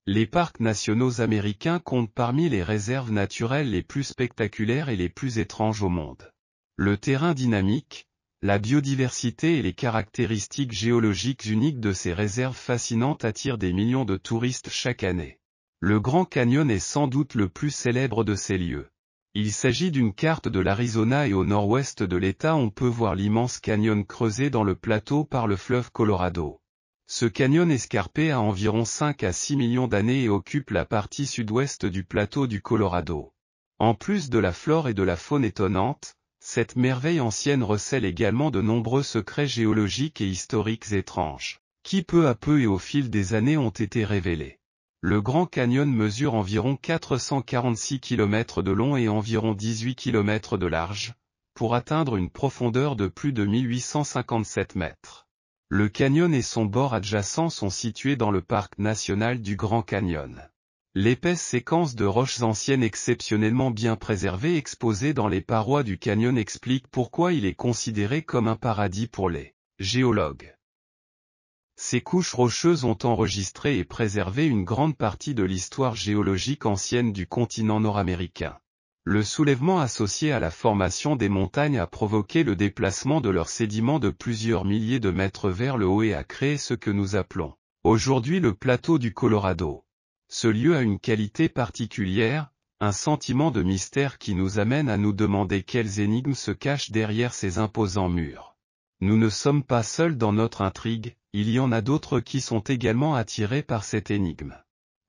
Les parcs nationaux américains comptent parmi les réserves naturelles les plus spectaculaires et les plus étranges au monde. Le terrain dynamique, la biodiversité et les caractéristiques géologiques uniques de ces réserves fascinantes attirent des millions de touristes chaque année. Le Grand Canyon est sans doute le plus célèbre de ces lieux. Il s'agit d'une carte de l'Arizona et au nord-ouest de l'État on peut voir l'immense canyon creusé dans le plateau par le fleuve Colorado. Ce canyon escarpé a environ 5 à 6 millions d'années et occupe la partie sud-ouest du plateau du Colorado. En plus de la flore et de la faune étonnante, cette merveille ancienne recèle également de nombreux secrets géologiques et historiques étranges, qui peu à peu et au fil des années ont été révélés. Le Grand Canyon mesure environ 446 km de long et environ 18 km de large, pour atteindre une profondeur de plus de 1857 mètres. Le canyon et son bord adjacent sont situés dans le parc national du Grand Canyon. L'épaisse séquence de roches anciennes exceptionnellement bien préservées exposées dans les parois du canyon explique pourquoi il est considéré comme un paradis pour les géologues. Ces couches rocheuses ont enregistré et préservé une grande partie de l'histoire géologique ancienne du continent nord-américain. Le soulèvement associé à la formation des montagnes a provoqué le déplacement de leurs sédiments de plusieurs milliers de mètres vers le haut et a créé ce que nous appelons aujourd'hui le plateau du Colorado. Ce lieu a une qualité particulière, un sentiment de mystère qui nous amène à nous demander quelles énigmes se cachent derrière ces imposants murs. Nous ne sommes pas seuls dans notre intrigue, il y en a d'autres qui sont également attirés par cette énigme.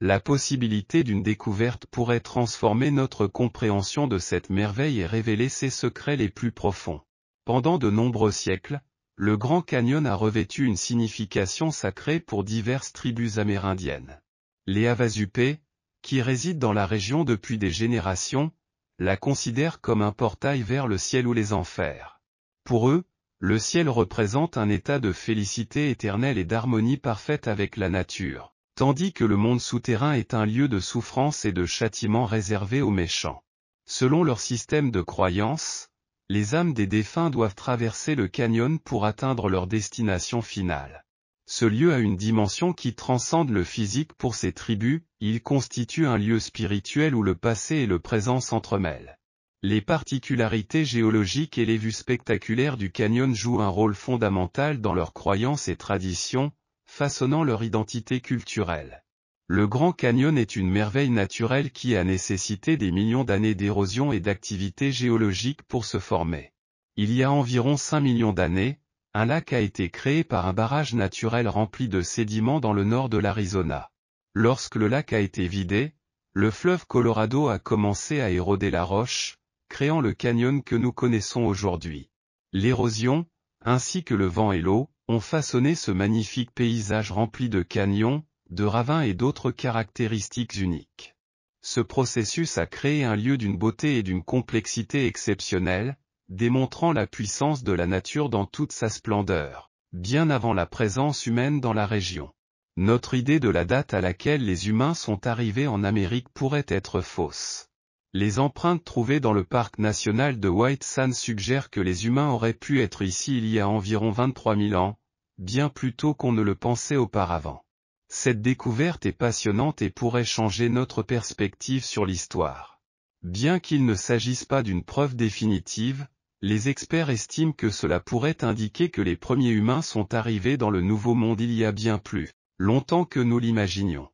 La possibilité d'une découverte pourrait transformer notre compréhension de cette merveille et révéler ses secrets les plus profonds. Pendant de nombreux siècles, le Grand Canyon a revêtu une signification sacrée pour diverses tribus amérindiennes. Les Havasupés, qui résident dans la région depuis des générations, la considèrent comme un portail vers le ciel ou les enfers. Pour eux, le ciel représente un état de félicité éternelle et d'harmonie parfaite avec la nature, tandis que le monde souterrain est un lieu de souffrance et de châtiment réservé aux méchants. Selon leur système de croyance, les âmes des défunts doivent traverser le canyon pour atteindre leur destination finale. Ce lieu a une dimension qui transcende le physique pour ces tribus, il constitue un lieu spirituel où le passé et le présent s'entremêlent. Les particularités géologiques et les vues spectaculaires du canyon jouent un rôle fondamental dans leurs croyances et traditions, façonnant leur identité culturelle. Le Grand Canyon est une merveille naturelle qui a nécessité des millions d'années d'érosion et d'activité géologique pour se former. Il y a environ 5 millions d'années, un lac a été créé par un barrage naturel rempli de sédiments dans le nord de l'Arizona. Lorsque le lac a été vidé, le fleuve Colorado a commencé à éroder la roche, créant le canyon que nous connaissons aujourd'hui. L'érosion, ainsi que le vent et l'eau, ont façonné ce magnifique paysage rempli de canyons, de ravins et d'autres caractéristiques uniques. Ce processus a créé un lieu d'une beauté et d'une complexité exceptionnelles, démontrant la puissance de la nature dans toute sa splendeur, bien avant la présence humaine dans la région. Notre idée de la date à laquelle les humains sont arrivés en Amérique pourrait être fausse. Les empreintes trouvées dans le parc national de White Sands suggèrent que les humains auraient pu être ici il y a environ 23 000 ans, bien plus tôt qu'on ne le pensait auparavant. Cette découverte est passionnante et pourrait changer notre perspective sur l'histoire. Bien qu'il ne s'agisse pas d'une preuve définitive, les experts estiment que cela pourrait indiquer que les premiers humains sont arrivés dans le Nouveau Monde il y a bien plus longtemps que nous l'imaginions.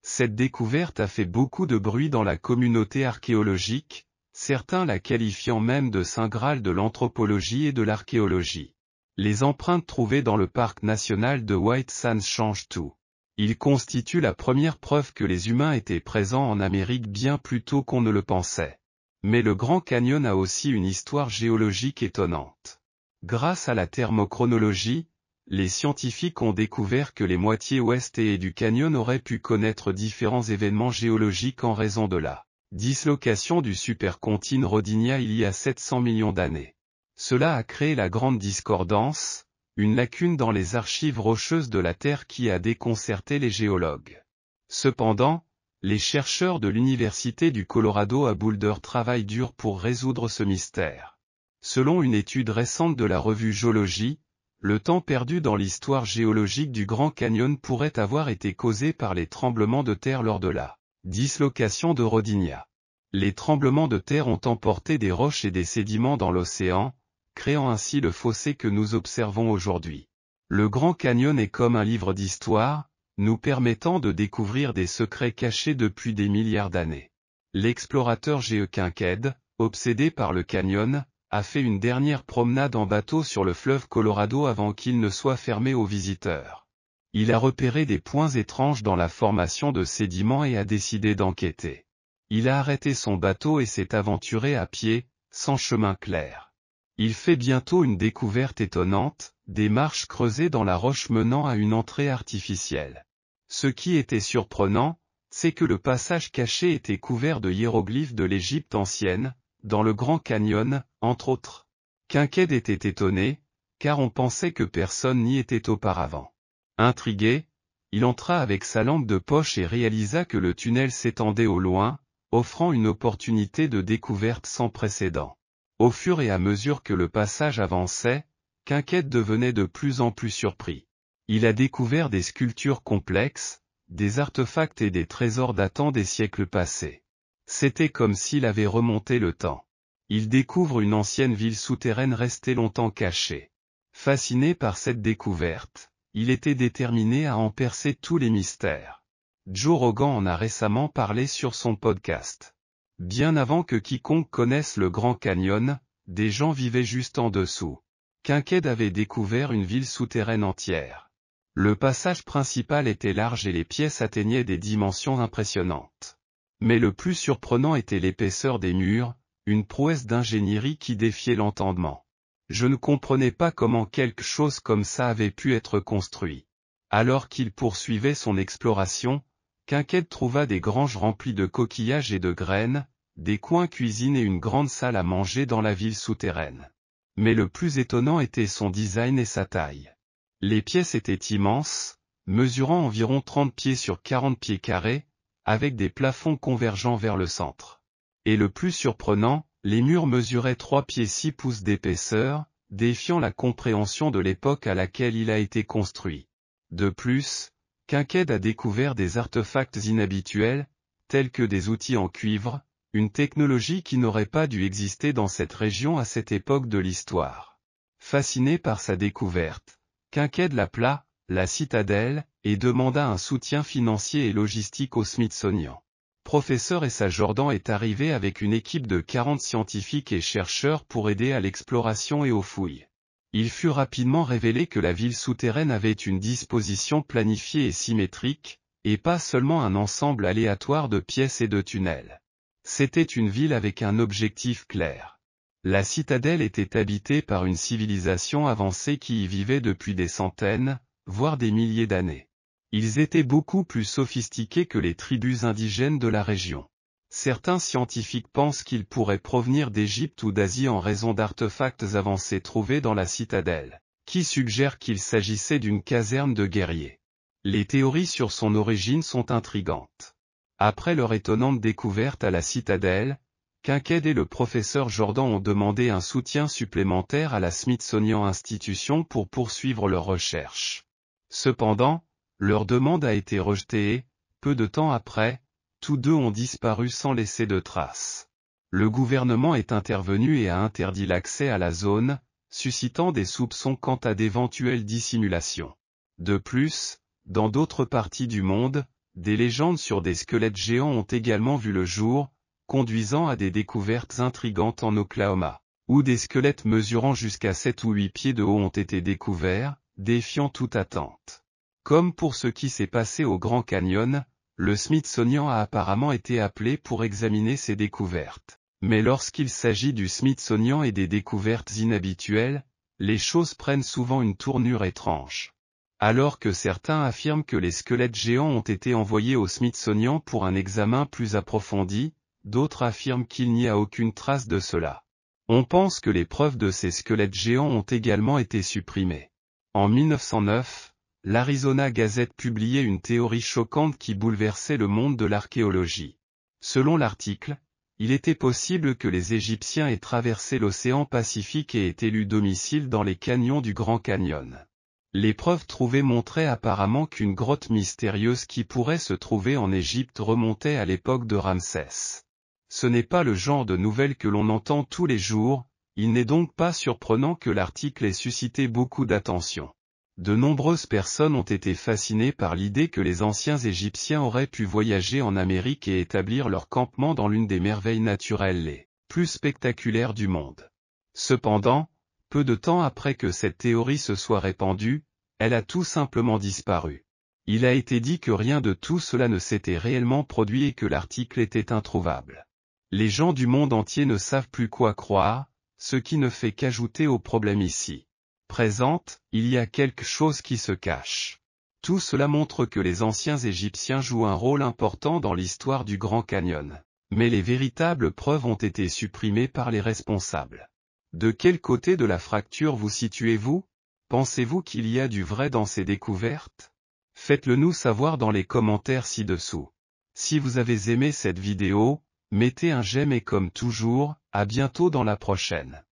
Cette découverte a fait beaucoup de bruit dans la communauté archéologique, certains la qualifiant même de Saint Graal de l'anthropologie et de l'archéologie. Les empreintes trouvées dans le parc national de White Sands changent tout. Ils constituent la première preuve que les humains étaient présents en Amérique bien plus tôt qu'on ne le pensait. Mais le Grand Canyon a aussi une histoire géologique étonnante. Grâce à la thermochronologie, les scientifiques ont découvert que les moitiés ouest et est du canyon auraient pu connaître différents événements géologiques en raison de la dislocation du supercontinent rhodynien il y a 700 millions d'années. Cela a créé la Grande Discordance, une lacune dans les archives rocheuses de la Terre qui a déconcerté les géologues. Cependant, les chercheurs de l'Université du Colorado à Boulder travaillent dur pour résoudre ce mystère. Selon une étude récente de la revue Geology, Le temps perdu dans l'histoire géologique du Grand Canyon pourrait avoir été causé par les tremblements de terre lors de la dislocation de Rodinia. Les tremblements de terre ont emporté des roches et des sédiments dans l'océan, créant ainsi le fossé que nous observons aujourd'hui. Le Grand Canyon est comme un livre d'histoire, nous permettant de découvrir des secrets cachés depuis des milliards d'années. L'explorateur G.E. Kincaid, obsédé par le canyon, a fait une dernière promenade en bateau sur le fleuve Colorado avant qu'il ne soit fermé aux visiteurs. Il a repéré des points étranges dans la formation de sédiments et a décidé d'enquêter. Il a arrêté son bateau et s'est aventuré à pied, sans chemin clair. Il fait bientôt une découverte étonnante, des marches creusées dans la roche menant à une entrée artificielle. Ce qui était surprenant, c'est que le passage caché était couvert de hiéroglyphes de l'Égypte ancienne, dans le Grand Canyon, entre autres. Kincaid était étonné, car on pensait que personne n'y était auparavant. Intrigué, il entra avec sa lampe de poche et réalisa que le tunnel s'étendait au loin, offrant une opportunité de découverte sans précédent. Au fur et à mesure que le passage avançait, Kincaid devenait de plus en plus surpris. Il a découvert des sculptures complexes, des artefacts et des trésors datant des siècles passés. C'était comme s'il avait remonté le temps. Il découvre une ancienne ville souterraine restée longtemps cachée. Fasciné par cette découverte, il était déterminé à en percer tous les mystères. Joe Rogan en a récemment parlé sur son podcast. Bien avant que quiconque connaisse le Grand Canyon, des gens vivaient juste en dessous. Kincaid avait découvert une ville souterraine entière. Le passage principal était large et les pièces atteignaient des dimensions impressionnantes. Mais le plus surprenant était l'épaisseur des murs, une prouesse d'ingénierie qui défiait l'entendement. Je ne comprenais pas comment quelque chose comme ça avait pu être construit. Alors qu'il poursuivait son exploration, Kincaid trouva des granges remplies de coquillages et de graines, des coins cuisine et une grande salle à manger dans la ville souterraine. Mais le plus étonnant était son design et sa taille. Les pièces étaient immenses, mesurant environ 30 pieds sur 40 pieds carrés, avec des plafonds convergeant vers le centre. Et le plus surprenant, les murs mesuraient 3 pieds 6 pouces d'épaisseur, défiant la compréhension de l'époque à laquelle il a été construit. De plus, Kincaid a découvert des artefacts inhabituels, tels que des outils en cuivre, une technologie qui n'aurait pas dû exister dans cette région à cette époque de l'histoire. Fasciné par sa découverte, Kincaid l'appela « la citadelle » et demanda un soutien financier et logistique au Smithsonian. Professeur Essa Jordan est arrivé avec une équipe de 40 scientifiques et chercheurs pour aider à l'exploration et aux fouilles. Il fut rapidement révélé que la ville souterraine avait une disposition planifiée et symétrique, et pas seulement un ensemble aléatoire de pièces et de tunnels. C'était une ville avec un objectif clair. La citadelle était habitée par une civilisation avancée qui y vivait depuis des centaines, voire des milliers d'années. Ils étaient beaucoup plus sophistiqués que les tribus indigènes de la région. Certains scientifiques pensent qu'ils pourraient provenir d'Égypte ou d'Asie en raison d'artefacts avancés trouvés dans la citadelle, qui suggèrent qu'il s'agissait d'une caserne de guerriers. Les théories sur son origine sont intrigantes. Après leur étonnante découverte à la citadelle, Kincaid et le professeur Jordan ont demandé un soutien supplémentaire à la Smithsonian Institution pour poursuivre leurs recherches. Cependant, leur demande a été rejetée et, peu de temps après, tous deux ont disparu sans laisser de traces. Le gouvernement est intervenu et a interdit l'accès à la zone, suscitant des soupçons quant à d'éventuelles dissimulations. De plus, dans d'autres parties du monde, des légendes sur des squelettes géants ont également vu le jour, conduisant à des découvertes intrigantes en Oklahoma, où des squelettes mesurant jusqu'à 7 ou 8 pieds de haut ont été découverts, défiant toute attente. Comme pour ce qui s'est passé au Grand Canyon, le Smithsonian a apparemment été appelé pour examiner ces découvertes. Mais lorsqu'il s'agit du Smithsonian et des découvertes inhabituelles, les choses prennent souvent une tournure étrange. Alors que certains affirment que les squelettes géants ont été envoyés au Smithsonian pour un examen plus approfondi, d'autres affirment qu'il n'y a aucune trace de cela. On pense que les preuves de ces squelettes géants ont également été supprimées. En 1909, l'Arizona Gazette publiait une théorie choquante qui bouleversait le monde de l'archéologie. Selon l'article, Il était possible que les Égyptiens aient traversé l'océan Pacifique et aient élu domicile dans les canyons du Grand Canyon. Les preuves trouvées montraient apparemment qu'une grotte mystérieuse qui pourrait se trouver en Égypte remontait à l'époque de Ramsès. Ce n'est pas le genre de nouvelles que l'on entend tous les jours, il n'est donc pas surprenant que l'article ait suscité beaucoup d'attention. De nombreuses personnes ont été fascinées par l'idée que les anciens Égyptiens auraient pu voyager en Amérique et établir leur campement dans l'une des merveilles naturelles les plus spectaculaires du monde. Cependant, peu de temps après que cette théorie se soit répandue, elle a tout simplement disparu. Il a été dit que rien de tout cela ne s'était réellement produit et que l'article était introuvable. Les gens du monde entier ne savent plus quoi croire, ce qui ne fait qu'ajouter au problème ici présente, il y a quelque chose qui se cache. Tout cela montre que les anciens Égyptiens jouent un rôle important dans l'histoire du Grand Canyon. Mais les véritables preuves ont été supprimées par les responsables. De quel côté de la fracture vous situez-vous? Pensez-vous qu'il y a du vrai dans ces découvertes? Faites-le nous savoir dans les commentaires ci-dessous. Si vous avez aimé cette vidéo, mettez un j'aime et comme toujours, à bientôt dans la prochaine.